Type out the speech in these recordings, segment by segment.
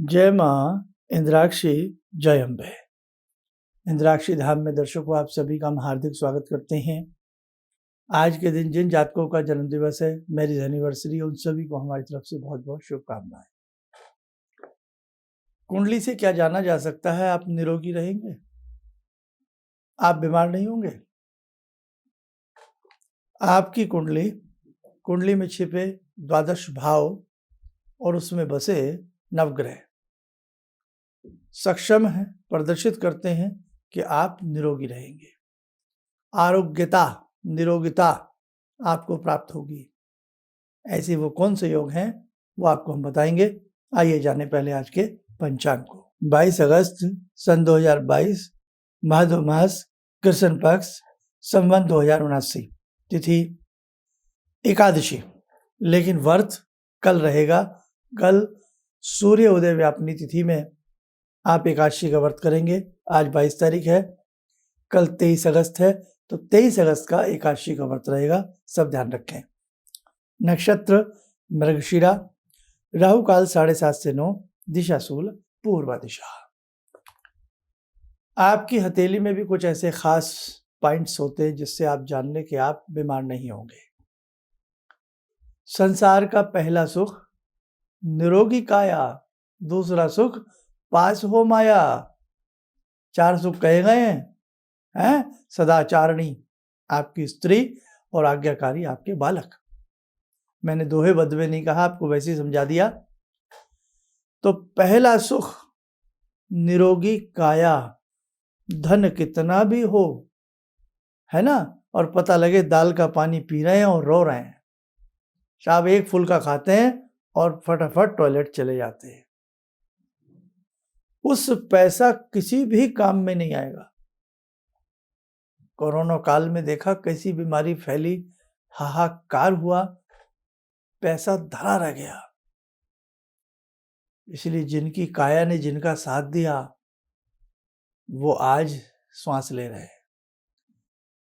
जय माँ इंद्राक्षी, जय अम्बे। इंद्राक्षी धाम में दर्शकों आप सभी का हम हार्दिक स्वागत करते हैं। आज के दिन जिन जातकों का जन्म दिवस है, मैरिज एनिवर्सरी, उन सभी को हमारी तरफ से बहुत बहुत शुभकामनाएं। कुंडली से क्या जाना जा सकता है? आप निरोगी रहेंगे, आप बीमार नहीं होंगे। आपकी कुंडली में छिपे द्वादश भाव और उसमें बसे नवग्रह सक्षम है, प्रदर्शित करते हैं कि आप निरोगी रहेंगे। आरोग्यता, निरोगिता आपको प्राप्त होगी। ऐसे वो कौन से योग हैं वो आपको हम बताएंगे। आइए जाने पहले आज के पंचांग को। 22 अगस्त सन 2022, भादो मास, कृष्ण पक्ष, संवत 2079, तिथि एकादशी। लेकिन व्रत कल रहेगा। कल सूर्य उदय व्यापनी तिथि में आप एकादशी का व्रत करेंगे। आज 22 तारीख है, कल 23 अगस्त है, तो 23 अगस्त का एकादशी का व्रत रहेगा, सब ध्यान रखें। नक्षत्र मृगशिरा, राहु काल 7:30 से 9, दिशा शूल पूर्व दिशा। आपकी हथेली में भी कुछ ऐसे खास पॉइंट्स होते हैं जिससे आप जान लें कि आप बीमार नहीं होंगे। संसार का पहला सुख निरोगी काया, दूसरा सुख पास हो माया। 4 सुख कहे गए हैं, सदाचारणी आपकी स्त्री और आज्ञाकारी आपके बालक। मैंने दोहे बदवे नहीं कहा, आपको वैसे ही समझा दिया। तो पहला सुख निरोगी काया, धन कितना भी हो, है ना, और पता लगे दाल का पानी पी रहे हैं और रो रहे हैं। साहब एक फुल्का खाते हैं और फटाफट टॉयलेट चले जाते हैं। उस पैसा किसी भी काम में नहीं आएगा। कोरोना काल में देखा कैसी बीमारी फैली, हाहाकार हुआ, पैसा धरा रह गया। इसलिए जिनकी काया ने जिनका साथ दिया वो आज श्वास ले रहे हैं।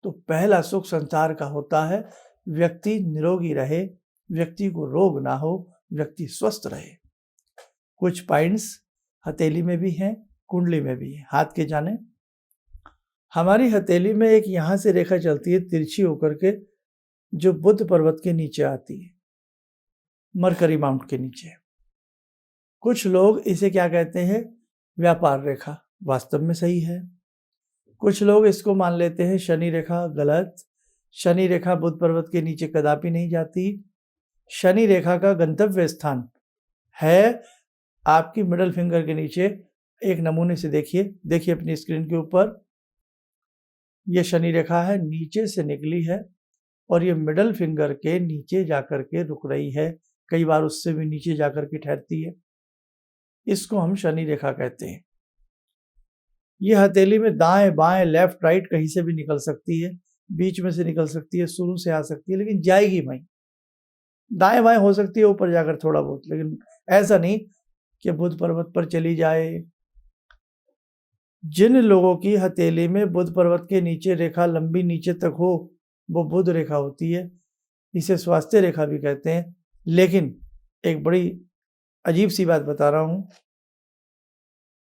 तो पहला सुख संसार का होता है व्यक्ति निरोगी रहे, व्यक्ति को रोग ना हो, व्यक्ति स्वस्थ रहे। कुछ पॉइंट्स हथेली में भी हैं, कुंडली में भी है। हाथ के जाने, हमारी हथेली में एक यहाँ से रेखा चलती है तिरछी होकर के, जो बुद्ध पर्वत के नीचे आती है, मरकरी माउंट के नीचे। कुछ लोग इसे क्या कहते हैं, व्यापार रेखा, वास्तव में सही है। कुछ लोग इसको मान लेते हैं शनि रेखा, गलत। शनि रेखा बुद्ध पर्वत के नीचे कदापि नहीं जाती। शनि रेखा का गंतव्य स्थान है आपकी मिडल फिंगर के नीचे। एक नमूने से देखिए अपनी स्क्रीन के ऊपर, ये शनि रेखा है, नीचे से निकली है और ये मिडल फिंगर के नीचे जाकर के रुक रही है, कई बार उससे भी नीचे जाकर के ठहरती है। इसको हम शनि रेखा कहते हैं। ये हथेली में दाएं बाएं लेफ्ट राइट कहीं से भी निकल सकती है, बीच में से निकल सकती है, शुरू से आ सकती है, लेकिन जाएगी वहीं। दाएं बाएं हो सकती है ऊपर जाकर थोड़ा बहुत, लेकिन ऐसा नहीं कि बुद्ध पर्वत पर चली जाए। जिन लोगों की हथेली में बुद्ध पर्वत के नीचे रेखा लंबी नीचे तक हो, वो बुद्ध रेखा होती है। इसे स्वास्थ्य रेखा भी कहते हैं। लेकिन एक बड़ी अजीब सी बात बता रहा हूं,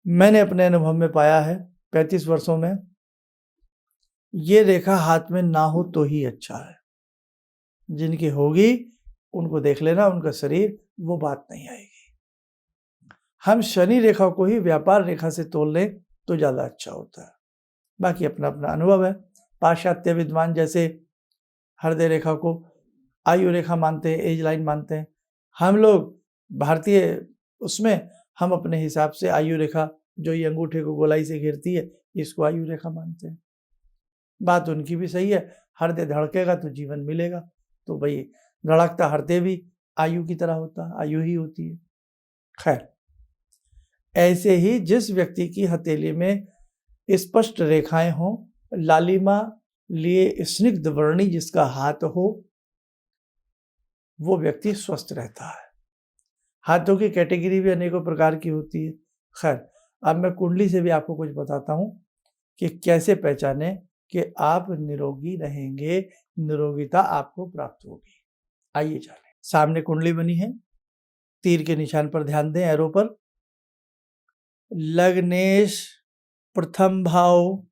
मैंने अपने अनुभव में पाया है 35 वर्षों में, ये रेखा हाथ में ना हो तो ही अच्छा है। जिनकी होगी उनको देख लेना, उनका शरीर, वो बात नहीं आएगी। हम शनि रेखा को ही व्यापार रेखा से तोल लें तो ज़्यादा अच्छा होता है। बाकी अपना अपना अनुभव है। पाश्चात्य विद्वान जैसे हृदय रेखा को आयु रेखा मानते हैं, एज लाइन मानते हैं। हम लोग भारतीय उसमें हम अपने हिसाब से आयु रेखा, जो ये अंगूठे को गोलाई से घेरती है, इसको आयु रेखा मानते हैं। बात उनकी भी सही है। हृदय धड़केगा तो जीवन मिलेगा, तो भाई धड़कता हृदय भी आयु की तरह होता है, आयु ही होती है। खैर, ऐसे ही जिस व्यक्ति की हथेली में स्पष्ट रेखाएं हों, लालिमा लिए स्निग्ध वर्णी जिसका हाथ हो, वो व्यक्ति स्वस्थ रहता है। हाथों की कैटेगरी भी अनेकों प्रकार की होती है। खैर, अब मैं कुंडली से भी आपको कुछ बताता हूं कि कैसे पहचाने कि आप निरोगी रहेंगे, निरोगिता आपको प्राप्त होगी। आइए जाने। सामने कुंडली बनी है, तीर के निशान पर ध्यान दें, एरो पर। लग्नेश प्रथम भाव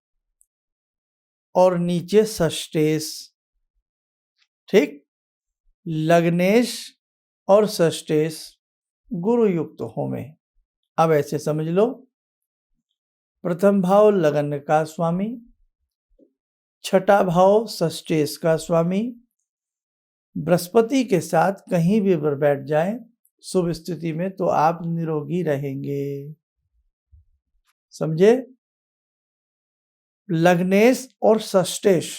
और नीचे षष्ठेश। ठीक, लग्नेश और षष्ठेश गुरु युक्त हो में। अब ऐसे समझ लो, प्रथम भाव लगन का स्वामी, छठा भाव षष्ठेश का स्वामी बृहस्पति के साथ कहीं भी बैठ जाए शुभ स्थिति में तो आप निरोगी रहेंगे। समझे? लग्नेश और षष्ठेश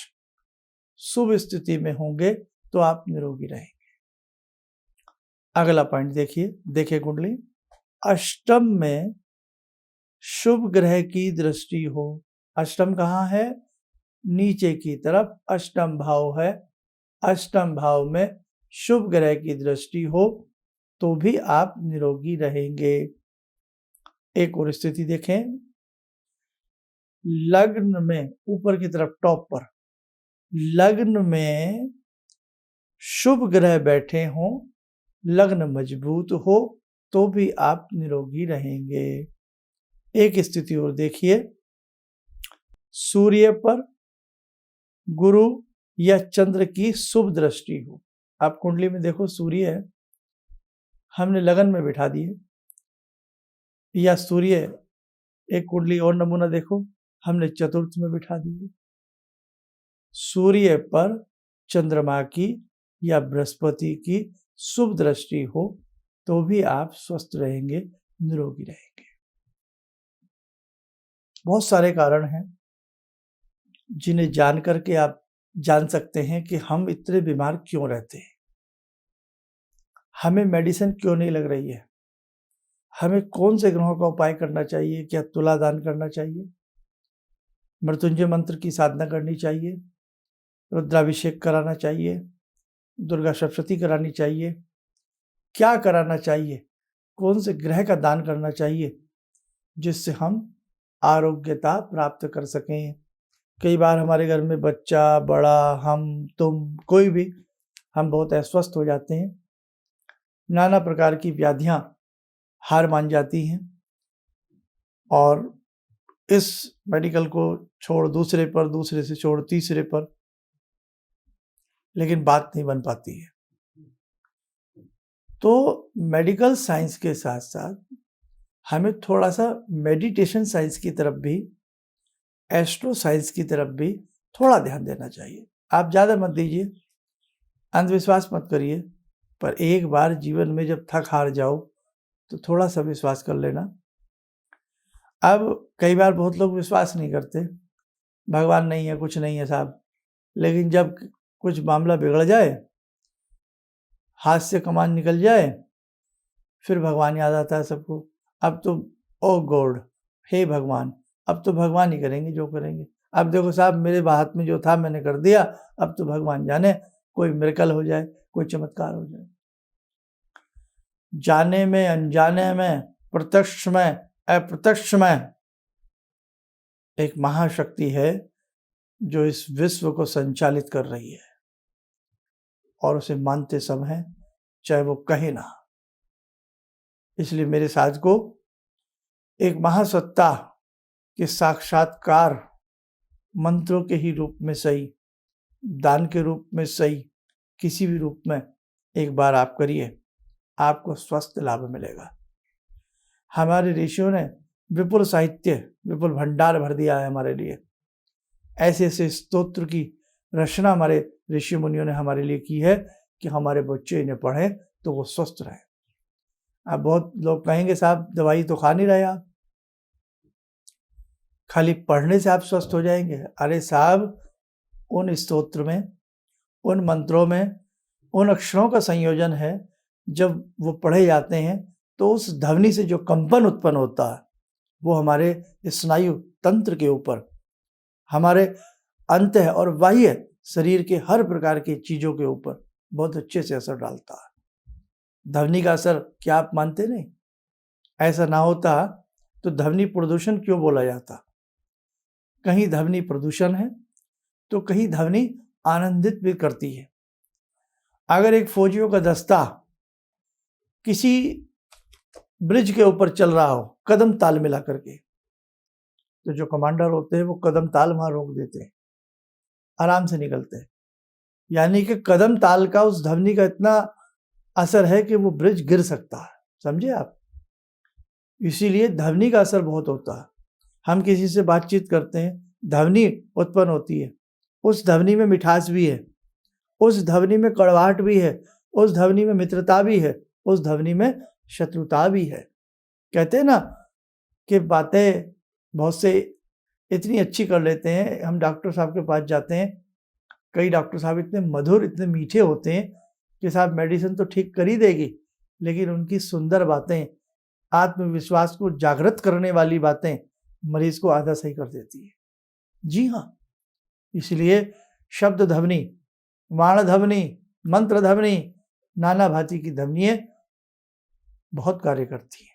शुभ स्थिति में होंगे तो आप निरोगी रहेंगे। अगला पॉइंट देखिए कुंडली। अष्टम में शुभ ग्रह की दृष्टि हो। अष्टम कहाँ है? नीचे की तरफ अष्टम भाव है। अष्टम भाव में शुभ ग्रह की दृष्टि हो तो भी आप निरोगी रहेंगे। एक और स्थिति देखें, लग्न में ऊपर की तरफ टॉप पर लग्न में शुभ ग्रह बैठे हों, लग्न मजबूत हो तो भी आप निरोगी रहेंगे। एक स्थिति और देखिए, सूर्य पर गुरु या चंद्र की शुभ दृष्टि हो। आप कुंडली में देखो, सूर्य है, हमने लगन में बिठा दिए, या सूर्य एक कुंडली और नमूना देखो, हमने चतुर्थ में बिठा दिए। सूर्य पर चंद्रमा की या बृहस्पति की शुभ दृष्टि हो तो भी आप स्वस्थ रहेंगे, निरोगी रहेंगे। बहुत सारे कारण हैं जिन्हें जान करके आप जान सकते हैं कि हम इतने बीमार क्यों रहते हैं, हमें मेडिसिन क्यों नहीं लग रही है, हमें कौन से ग्रहों का उपाय करना चाहिए, क्या तुला दान करना चाहिए, मृत्युंजय मंत्र की साधना करनी चाहिए, रुद्राभिषेक कराना चाहिए, दुर्गा सप्तशती करानी चाहिए, क्या कराना चाहिए, कौन से ग्रह का दान करना चाहिए जिससे हम आरोग्यता प्राप्त कर सकें। कई बार हमारे घर में बच्चा, बड़ा, हम, तुम, कोई भी, हम बहुत अस्वस्थ हो जाते हैं, नाना प्रकार की व्याधियां हार मान जाती हैं और इस मेडिकल को छोड़ दूसरे पर, दूसरे से छोड़ तीसरे पर, लेकिन बात नहीं बन पाती है। तो मेडिकल साइंस के साथ साथ हमें थोड़ा सा मेडिटेशन साइंस की तरफ भी, एस्ट्रो साइंस की तरफ भी थोड़ा ध्यान देना चाहिए। आप ज़्यादा मत दीजिए, अंधविश्वास मत करिए, पर एक बार जीवन में जब थक हार जाओ तो थोड़ा सा विश्वास कर लेना। अब कई बार बहुत लोग विश्वास नहीं करते, भगवान नहीं है, कुछ नहीं है साहब, लेकिन जब कुछ मामला बिगड़ जाए, हाथ से कमान निकल जाए, फिर भगवान याद आता है सबको। अब तो ओ गॉड, हे भगवान, अब तो भगवान ही करेंगे जो करेंगे। अब देखो साहब, मेरे हाथ में जो था मैंने कर दिया, अब तो भगवान जाने कोई मिरेकल हो जाए, कोई चमत्कार हो जाए। जाने में, अनजाने में, प्रत्यक्ष में, अप्रत्यक्ष में एक महाशक्ति है जो इस विश्व को संचालित कर रही है और उसे मानते सब हैं, चाहे वो कहे ना। इसलिए मेरे साथ को एक महासत्ता के साक्षात्कार मंत्रों के ही रूप में सही, दान के रूप में सही, किसी भी रूप में एक बार आप करिए, आपको स्वस्थ लाभ मिलेगा। हमारे ऋषियों ने विपुल साहित्य, विपुल भंडार भर दिया है हमारे लिए। ऐसे ऐसे स्तोत्र की रचना हमारे ऋषि मुनियों ने हमारे लिए की है कि हमारे बच्चे इन्हें पढ़ें तो वो स्वस्थ रहें। अब बहुत लोग कहेंगे साहब दवाई तो खा नहीं रहे आप, खाली पढ़ने से आप स्वस्थ हो जाएंगे। अरे साहब, उन स्तोत्र में, उन मंत्रों में, उन अक्षरों का संयोजन है, जब वो पढ़े जाते हैं तो उस ध्वनि से जो कंपन उत्पन्न होता है वो हमारे स्नायु तंत्र के ऊपर, हमारे अंतः और बाह्य शरीर के हर प्रकार की चीजों के ऊपर बहुत अच्छे से असर डालता है। ध्वनि का असर क्या आप मानते नहीं? ऐसा ना होता तो ध्वनि प्रदूषण क्यों बोला जाता? कहीं ध्वनि प्रदूषण है तो कहीं ध्वनि आनंदित भी करती है। अगर एक फौजियों का दस्ता किसी ब्रिज के ऊपर चल रहा हो कदम ताल मिला करके, तो जो कमांडर होते हैं वो कदम ताल वहां रोक देते हैं, आराम से निकलते हैं। यानी कि कदम ताल का उस ध्वनि का इतना असर है कि वो ब्रिज गिर सकता है, समझे आप। इसीलिए ध्वनि का असर बहुत होता है। हम किसी से बातचीत करते हैं, ध्वनि उत्पन्न होती है, उस ध्वनि में मिठास भी है, उस ध्वनि में कड़वाहट भी है, उस ध्वनि में मित्रता भी है, उस ध्वनि में शत्रुता भी है। कहते हैं ना कि बातें बहुत से इतनी अच्छी कर लेते हैं। हम डॉक्टर साहब के पास जाते हैं, कई डॉक्टर साहब इतने मधुर, इतने मीठे होते हैं कि साहब मेडिसिन तो ठीक कर ही देगी, लेकिन उनकी सुंदर बातें, आत्मविश्वास को जागृत करने वाली बातें मरीज को आधा सही कर देती है। जी हाँ, इसलिए शब्द ध्वनि, वाण ध्वनि, मंत्र ध्वनि, नाना भांति की ध्वनियाँ बहुत कार्य करती है।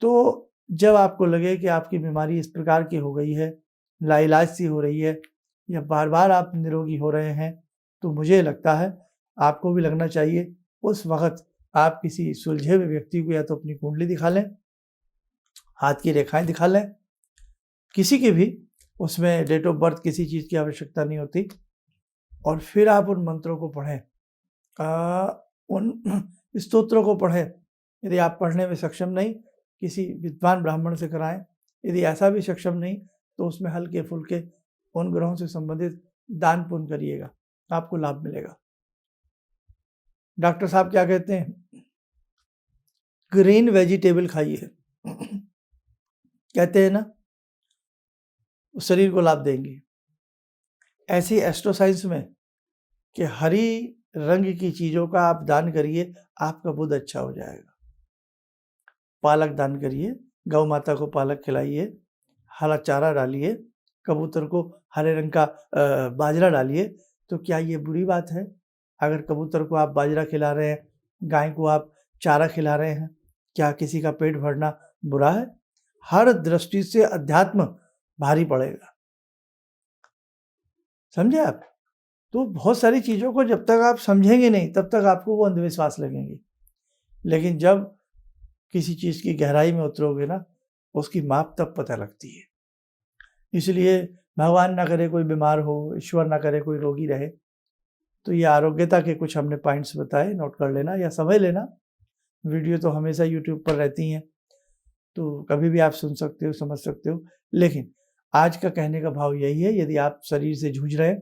तो जब आपको लगे कि आपकी बीमारी इस प्रकार की हो गई है, लाइलाज सी हो रही है, या बार बार आप निरोगी हो रहे हैं, तो मुझे लगता है आपको भी लगना चाहिए उस वक्त आप किसी सुलझे हुए व्यक्ति को या तो अपनी कुंडली दिखा लें, हाथ की रेखाएं दिखा लें, किसी की भी, उसमें डेट ऑफ बर्थ किसी चीज़ की आवश्यकता नहीं होती, और फिर आप उन मंत्रों को पढ़ें, उन स्तोत्रों को पढ़ें। यदि आप पढ़ने में सक्षम नहीं, किसी विद्वान ब्राह्मण से कराएं। यदि ऐसा भी सक्षम नहीं, तो उसमें हल्के फुल्के उन ग्रहों से संबंधित दान पुण्य करिएगा, आपको लाभ मिलेगा। डॉक्टर साहब क्या कहते हैं, ग्रीन वेजिटेबल खाइए, कहते हैं ना, उस शरीर को लाभ देंगी। ऐसी एस्ट्रोसाइंस में कि हरी रंग की चीज़ों का आप दान करिए, आपका बुध अच्छा हो जाएगा। पालक दान करिए, गौ माता को पालक खिलाइए, हरा चारा डालिए, कबूतर को हरे रंग का बाजरा डालिए। तो क्या ये बुरी बात है? अगर कबूतर को आप बाजरा खिला रहे हैं, गाय को आप चारा खिला रहे हैं, क्या किसी का पेट भरना बुरा है? हर दृष्टि से अध्यात्म भारी पड़ेगा, समझे आप। तो बहुत सारी चीज़ों को जब तक आप समझेंगे नहीं, तब तक आपको वो अंधविश्वास लगेंगे। लेकिन जब किसी चीज़ की गहराई में उतरोगे ना, उसकी माप तब पता लगती है। इसलिए भगवान ना करे कोई बीमार हो, ईश्वर ना करे कोई रोगी रहे, तो ये आरोग्यता के कुछ हमने पॉइंट्स बताए, नोट कर लेना या समझ लेना। वीडियो तो हमेशा यूट्यूब पर रहती हैं, तो कभी भी आप सुन सकते हो, समझ सकते हो। लेकिन आज का कहने का भाव यही है, यदि आप शरीर से जूझ रहे हैं,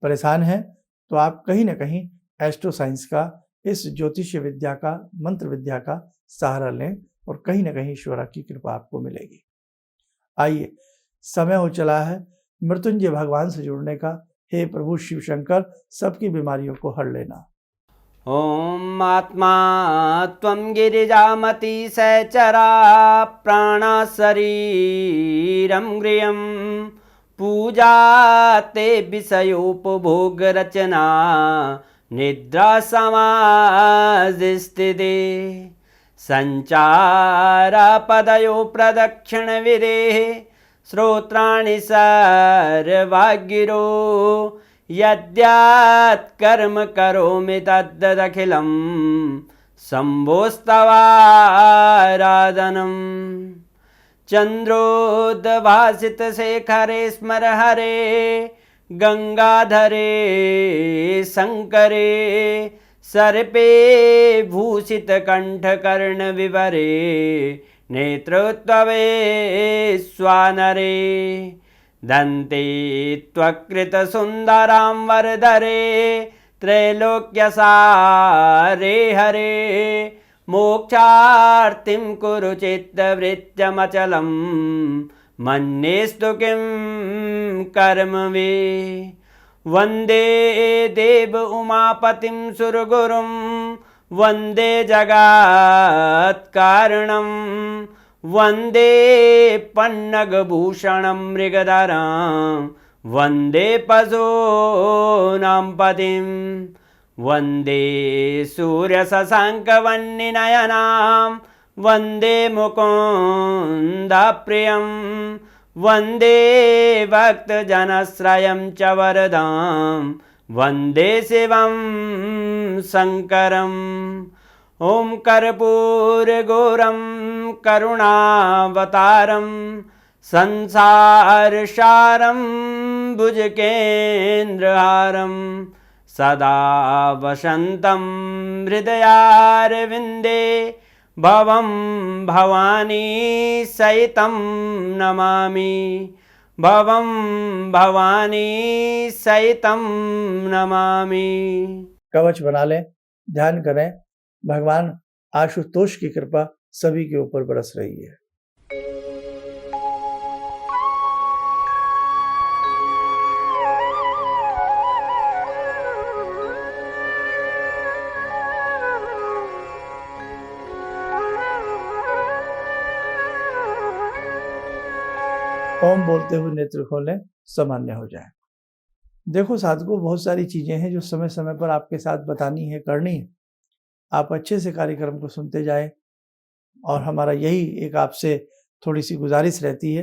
परेशान हैं, तो आप कहीं ना कहीं एस्ट्रो साइंस का, इस ज्योतिष विद्या का, मंत्र विद्या का सहारा लें, और कहीं ना कहीं ईश्वर की कृपा आपको मिलेगी। आइए, समय हो चला है मृत्युंजय भगवान से जुड़ने का। हे प्रभु शिव शंकर, सबकी बीमारियों को हर लेना। ओम आत्मा त्वं गिरिजामति सहचरा प्राणा शरीरं गृहं पूजा ते विषयोपभोग रचना निद्रा समाधिस्थिते संचारा पदयो प्रदक्षिण विदेः श्रोत्राणि सर्वागिरो यद्यात् कर्म करोमि तद्दखिलं शम्भोस्तवाराधनम् चन्द्रोद्भासितशेखरे स्मर हरे गंगाधरे शंकरे सर्पे भूषितकण्ठकर्णविवरे नेत्रोत्तवे स्वानरे दन्ते त्वकृतसुन्दरां वरदरे त्रैलोक्यसारे हरे मोक्षार्तिं कुरु चित्तवृत्त्यमचलं मन्येस्तु किं कर्म वे वन्दे देव उमापतिं सुरगुरुं वन्दे जगत्कारणं वन्दे पन्नगभूषणं मृगधरं वन्दे पशूनां पतिं वन्दे सूर्यशशाङ्कवह्निनयनां वन्दे मुकुन्दप्रियं वन्दे भक्तजनश्रयं च वरदां वन्दे शिवं शङ्करं ॐ कर्पूरगौरं करुणावतारं संसारसारं भुजगेन्द्रहारं सदा वसन्तं हृदयारविन्दे भवं भवानी सहितं नमामि भवं भवानी सहितं नमामि। कवच बना लें, ध्यान करें, भगवान आशुतोष की कृपा सभी के ऊपर बरस रही है। ओम बोलते हुए नेत्र खोलें, सामान्य हो जाए। देखो साधकों, बहुत सारी चीजें हैं जो समय समय पर आपके साथ बतानी है, करनी है। आप अच्छे से कार्यक्रम को सुनते जाएं और हमारा यही एक आपसे थोड़ी सी गुजारिश रहती है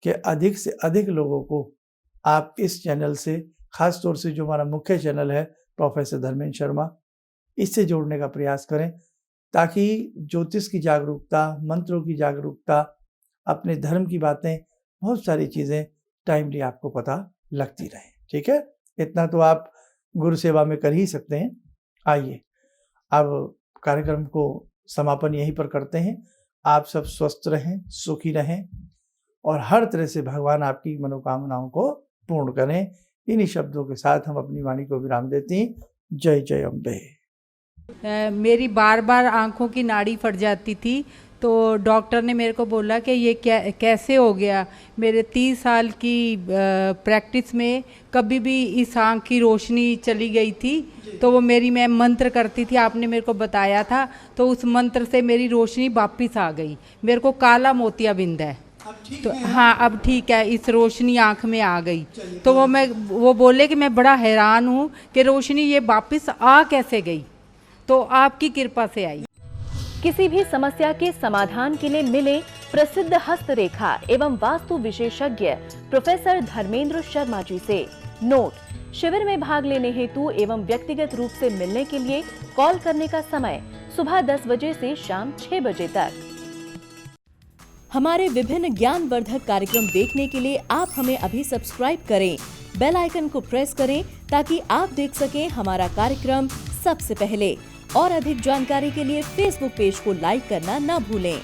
कि अधिक से अधिक लोगों को आप इस चैनल से, खास तौर से जो हमारा मुख्य चैनल है प्रोफेसर धर्मेंद्र शर्मा, इससे जोड़ने का प्रयास करें, ताकि ज्योतिष की जागरूकता, मंत्रों की जागरूकता, अपने धर्म की बातें, बहुत सारी चीज़ें टाइमली आपको पता लगती रहे। ठीक है, इतना तो आप गुरु सेवा में कर ही सकते हैं। आइए अब कार्यक्रम को समापन यहीं पर करते हैं। आप सब स्वस्थ रहें, सुखी रहें और हर तरह से भगवान आपकी मनोकामनाओं को पूर्ण करें। इन्हीं शब्दों के साथ हम अपनी वाणी को विराम देते हैं। जय जय अम्बे। मेरी बार बार आंखों की नाड़ी फट जाती थी, तो डॉक्टर ने मेरे को बोला कि ये कैसे हो गया। मेरे 30 साल की प्रैक्टिस में कभी भी इस आँख की रोशनी चली गई थी, तो वो मैं मंत्र करती थी, आपने मेरे को बताया था, तो उस मंत्र से मेरी रोशनी वापस आ गई। मेरे को काला मोतियाबिंद है, तो हाँ अब ठीक है, इस रोशनी आँख में आ गई। तो वो बोले कि मैं बड़ा हैरान हूँ कि रोशनी ये वापस आ कैसे गई, तो आपकी कृपा से आई। किसी भी समस्या के समाधान के लिए मिले प्रसिद्ध हस्तरेखा एवं वास्तु विशेषज्ञ प्रोफेसर धर्मेंद्र शर्मा जी से। नोट: शिविर में भाग लेने हेतु एवं व्यक्तिगत रूप से मिलने के लिए कॉल करने का समय सुबह 10 बजे से शाम 6 बजे तक। हमारे विभिन्न ज्ञानवर्धक कार्यक्रम देखने के लिए आप हमें अभी सब्सक्राइब करें, बेल आइकन को प्रेस करें ताकि आप देख सकें हमारा कार्यक्रम सबसे पहले। और अधिक जानकारी के लिए फेसबुक पेज को लाइक करना न भूलें।